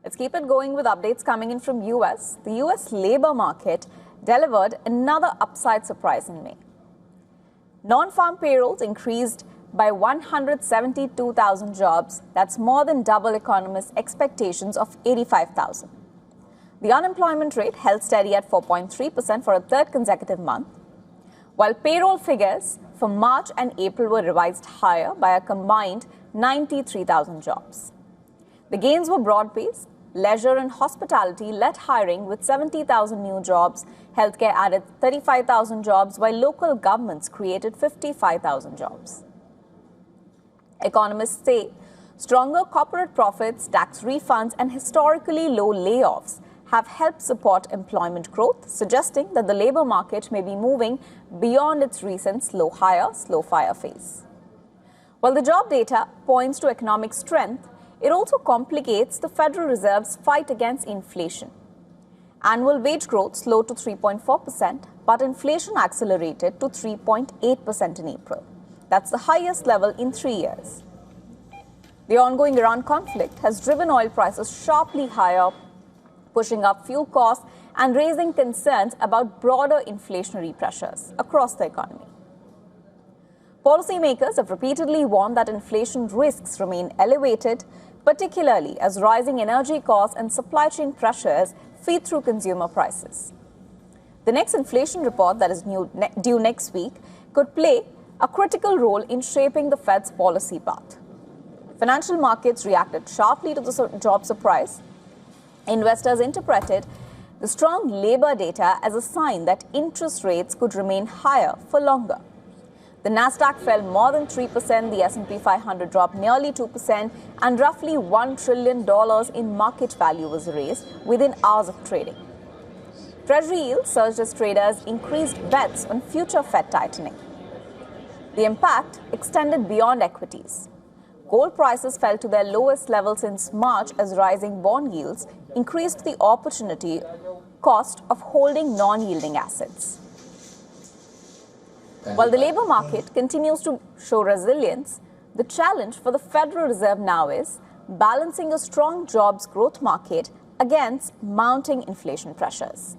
Let's keep it going with updates coming in from US. The US labor market delivered another upside surprise in May. Non-farm payrolls increased by 172,000 jobs. That's more than double economists' expectations of 85,000. The unemployment rate held steady at 4.3% for a third consecutive month, while payroll figures for March and April were revised higher by a combined 93,000 jobs. The gains were broad-based. Leisure and hospitality led hiring with 70,000 new jobs. Healthcare added 35,000 jobs, while local governments created 55,000 jobs. Economists say stronger corporate profits, tax refunds, and historically low layoffs have helped support employment growth, suggesting that the labor market may be moving beyond its recent slow hire, slow fire phase. While the job data points to economic strength, it also complicates the Federal Reserve's fight against inflation. Annual wage growth slowed to 3.4%, but inflation accelerated to 3.8% in April. That's the highest level in 3 years. The ongoing Iran conflict has driven oil prices sharply higher, pushing up fuel costs and raising concerns about broader inflationary pressures across the economy. Policymakers have repeatedly warned that inflation risks remain elevated, particularly as rising energy costs and supply chain pressures feed through consumer prices. The next inflation report that is due next week could play a critical role in shaping the Fed's policy path. Financial markets reacted sharply to the job surprise. Investors interpreted the strong labor data as a sign that interest rates could remain higher for longer. The Nasdaq fell more than 3%, the S&P 500 dropped nearly 2%, and roughly $1 trillion in market value was raised within hours of trading. Treasury yields surged as traders increased bets on future Fed tightening. The impact extended beyond equities. Gold prices fell to their lowest level since March as rising bond yields increased the opportunity cost of holding non-yielding assets. While the labor market continues to show resilience, the challenge for the Federal Reserve now is balancing a strong jobs growth market against mounting inflation pressures.